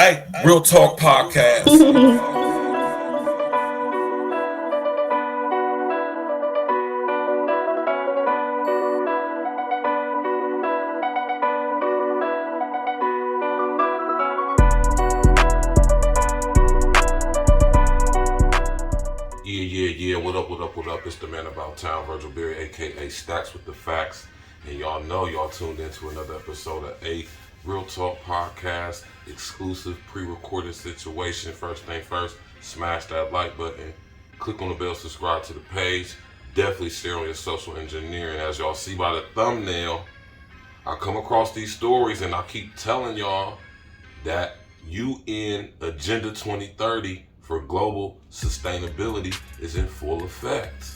Hey, Real Talk Podcast. Yeah. What up? It's the man about town, Virgil Berry, aka Stacks with the Facts. And y'all know y'all tuned into another episode of A Real Talk Podcast, exclusive pre-recorded situation. First thing first, smash that like button, click on the bell, subscribe to the page. Definitely share on your social engineering. As y'all see by the thumbnail, I come across these stories and I keep telling y'all that UN Agenda 2030 for global sustainability is in full effect.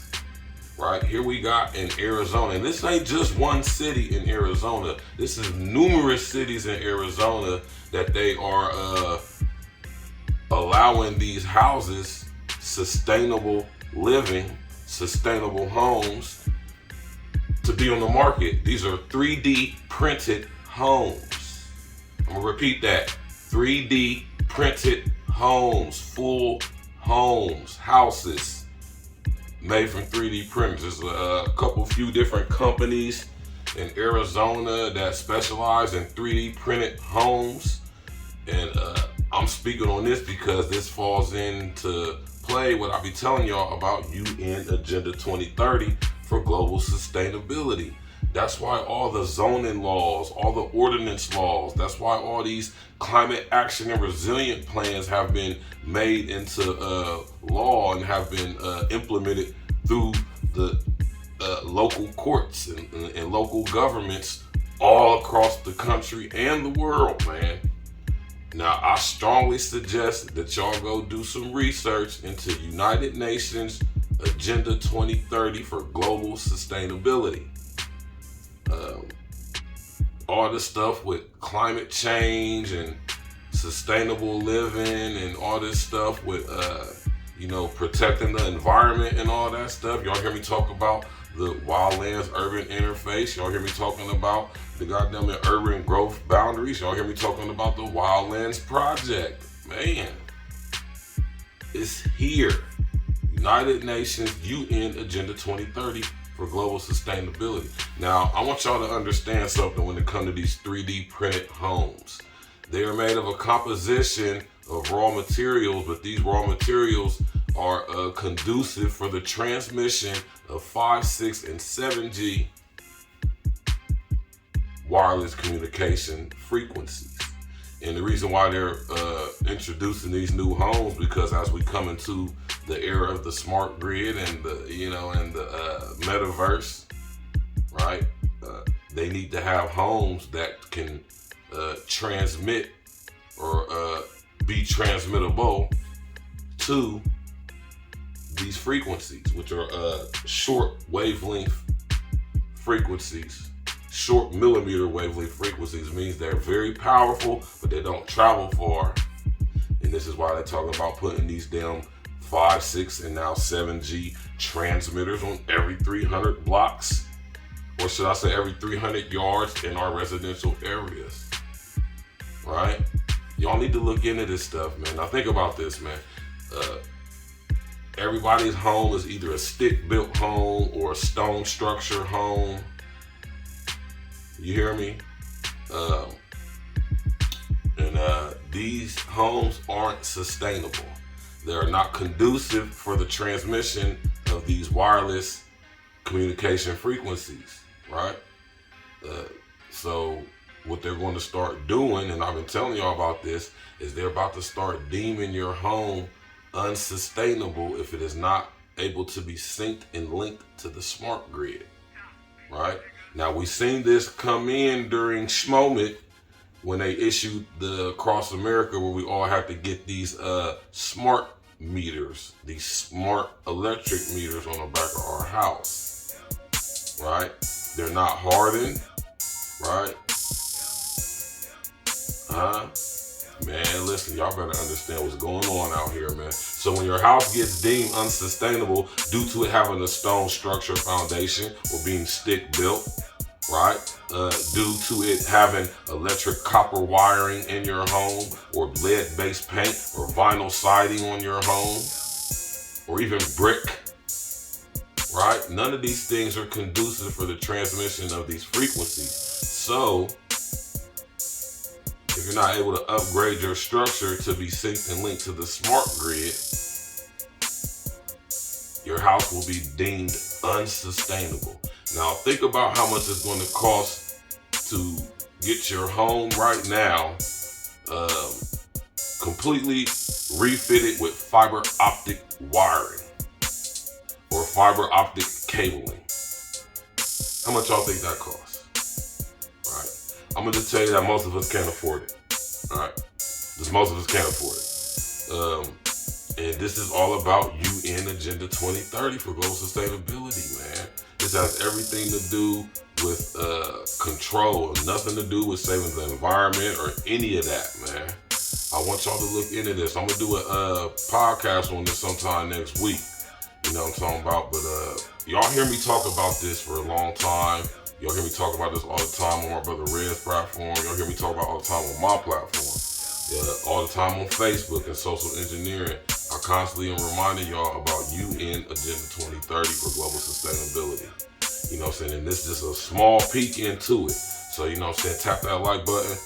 Right here we got in Arizona, and this ain't just one city in Arizona. This is numerous cities in Arizona that they are allowing these houses, sustainable living, sustainable homes, to be on the market. These are 3D printed homes. I'm gonna repeat that. 3D printed homes, full homes, houses made from 3D printers. There's a few different companies in Arizona that specialize in 3D printed homes. And I'm speaking on this because this falls into play what I be telling y'all about UN Agenda 2030 for global sustainability. That's why all the zoning laws, all the ordinance laws, that's why all these climate action and resilient plans have been made into law and have been implemented through the local courts and local governments all across the country and the world, man. Now, I strongly suggest that y'all go do some research into United Nations Agenda 2030 for global sustainability. All this stuff with climate change and sustainable living and all this stuff with protecting the environment and all that stuff. Y'all hear me talk about the wildlands urban interface. Y'all hear me talking about the goddamn urban growth boundaries. Y'all hear me talking about the wildlands project. Man, it's here. United Nations UN Agenda 2030 for global sustainability. Now, I want y'all to understand something when it comes to these 3D printed homes. They are made of a composition of raw materials, but these raw materials are conducive for the transmission of 5, 6, and 7G wireless communication frequencies. And the reason why they're introducing these new homes, because as we come into the era of the smart grid and the metaverse, right? They need to have homes that can transmit or be transmittable to these frequencies, which are short wavelength frequencies. Short millimeter wavelength frequencies means they're very powerful, but they don't travel far. And this is why they're talking about putting these damn 5, 6, and now 7G transmitters on every 300 blocks, or should I say every 300 yards in our residential areas, right? Y'all need to look into this stuff, man. Now think about this, man. Everybody's home is either a stick-built home or a stone structure home. You hear me? These homes aren't sustainable. They are not conducive for the transmission of these wireless communication frequencies, right? So what they're going to start doing, and I've been telling y'all about this, is they're about to start deeming your home unsustainable if it is not able to be synced and linked to the smart grid, right? Now, we seen this come in during Schmoment when they issued the across America where we all had to get these smart meters, these smart electric meters on the back of our house, right? They're not hardened, right? Man, listen, y'all better understand what's going on out here, man. So when your house gets deemed unsustainable due to it having a stone structure foundation or being stick built, right? Due to it having electric copper wiring in your home, or lead-based paint, or vinyl siding on your home, or even brick, right? None of these things are conducive for the transmission of these frequencies. So, if you're not able to upgrade your structure to be synced and linked to the smart grid, your house will be deemed unsustainable. Now, think about how much it's going to cost to get your home right now completely refitted with fiber optic wiring or fiber optic cabling. How much y'all think that costs? All right. I'm going to tell you that most of us can't afford it. All right. Just most of us can't afford it. And this is all about UN Agenda 2030 for global sustainability, man. This has everything to do with control, nothing to do with saving the environment or any of that, man. I want y'all to look into this. I'm gonna do a podcast on this sometime next week. You know what I'm talking about? But y'all hear me talk about this for a long time. Y'all hear me talk about this all the time on my brother Red's platform. Y'all hear me talk about it all the time on my platform. All the time on Facebook and social engineering. I constantly am reminding y'all about UN Agenda 2030 for global sustainability. You know what I'm saying? And this is just a small peek into it. So, you know what I'm saying? Tap that like button,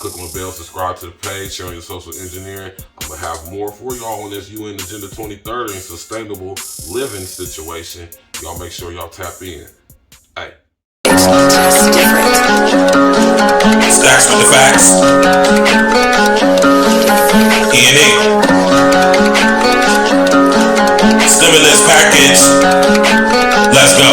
click on the bell, subscribe to the page, share on your social engineering. I'm going to have more for y'all on this UN Agenda 2030 and sustainable living situation. Y'all make sure y'all tap in. Hey. Stacks with the facts. E&E. Stimulus package. Let's go.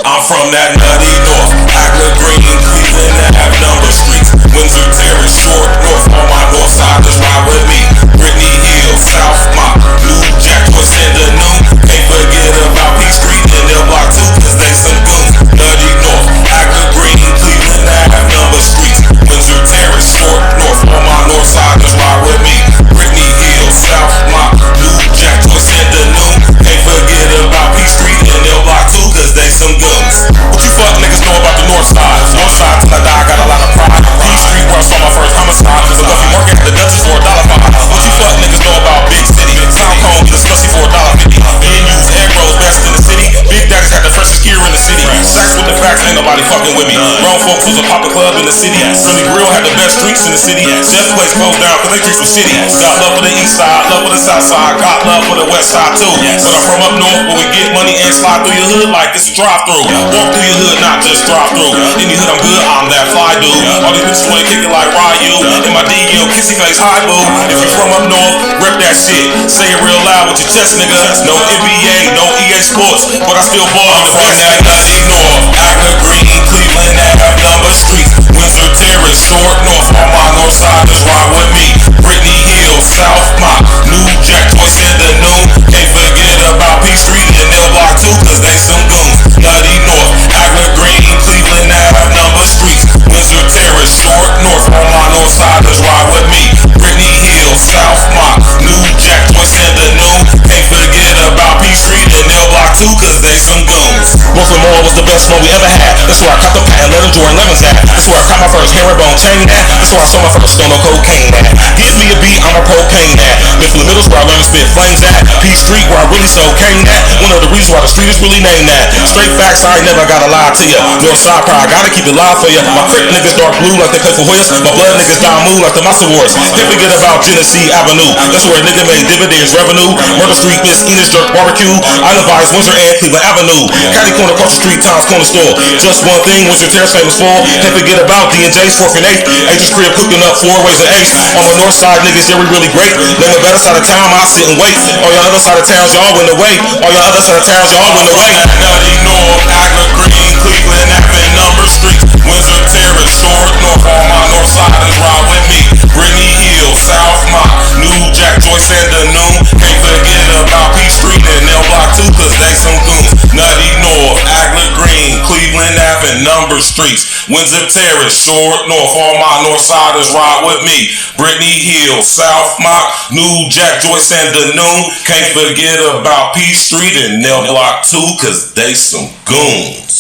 I'm from that nutty north. Agla Green, Cleveland, and have number streets. Windsor Terrace, Short North. On my north side, just ride with me. Brittany Hill, South Mott, New Jack, what's in the new? Can't forget about P Street and L Block 2, cause they some goons. Nutty North, Agla Green, Cleveland, and have number streets. Windsor Terrace, Short North. On my north side, just ride with me. Brittany Hill, South Mott, New Jack, what's in the new? Can't forget about P Street and L Block 2, cause they some goons. What you fuck niggas know about the north side? North side till I die, got a lot of pride. P Street where I saw my first homicide. But if you working at the Dutchess for $1.05. What you fuck niggas know about Big City? Sound Cone, get a slushy for $1.50. And use egg rolls best in the city. Big Daddy's had the freshest gear in the city. Stacks with the facts, ain't nobody fucking with me. Grown folks was a poppin' club in the city. Philly Grill had the best drinks in the city. Chef place closed down cause they drinks were shitty. Got love for the east side, love for the south side. Got love for the west side too. But I'm from up north where we get money and slide through your hood like it's a drive-through. Walk through your hood, not just drive through. Any hood I'm good, I'm that fly dude. All these bitches wanna kick it like Ryu. In my DL, kissy face, hi boo. If you from up north, rep that shit. Say it real loud with your chest, nigga. No NBA, no EA Sports, but I still ball in the best. That nutty north, Agla Green, Cleveland, and have number streets. Windsor Terrace, Short North. On my north side, just ride with me. Brittany Hill, South Mott, New Jack, what's in the new? Can't forget about P Street and L Block 2, cause they some goons. Nutty North, Agla Green, Cleveland, and have number streets. Windsor Terrace, Short North. On my north side, just ride with me. Brittany Hill, South Mott, New Jack, what's in the new? Can't forget about P Street and L Block 2, cause they some goons. Brooklyn Mall was the best one we ever had. That's where I caught the patent leather Jordan 11s at. That's where I caught my first herringbone chain at. That's where I saw my first stone of cocaine at. Give me a beat, I'm a propane at. Mifflin Middle's where I learned to spit flames at. P Street where I really sold cane at. One of the reasons why the street is really named that. Straight facts, I ain't never gotta lie to ya. North side pride, gotta keep it live for ya. My crip niggas dark blue like they play for Hoyas. My blood niggas die moon like the Massa Wars. Can't forget about Genesee Avenue. That's where a nigga made dividends revenue. Murder Street, Miss Enos Jerk Barbecue. Island Vibes, Windsor and Cleveland Avenue. Caddy Corner, across the street, Tom's Corner Store. Just one thing, Windsor Terrace famous for. Can't forget about D&J's 4th and 8th. Agent's crib cooking up 4 ways and 8. On my north side, niggas, yeah, we really great. Name a better side of town, I sit and wait. On your other side of towns, y'all went away. On your other side of towns, y'all went away. Nutty North, Agla Green, Cleveland, having number streets. Windsor Terrace, Short North. On my north side, just ride with me. Brittany Hill, South Mott, New Jack, Joyce, and the Noon. Can't forget about P Street and L Block 2, cause they some goons. Nutty North, Agla Green, Cleveland, having number streets. Windsor Terrace, Short North. On my north side, just ride with me. Brittany Hill, South Mott, New Jack, Joyce, and the Noon. Can't forget about P Street and L Block 2, cause they some goons.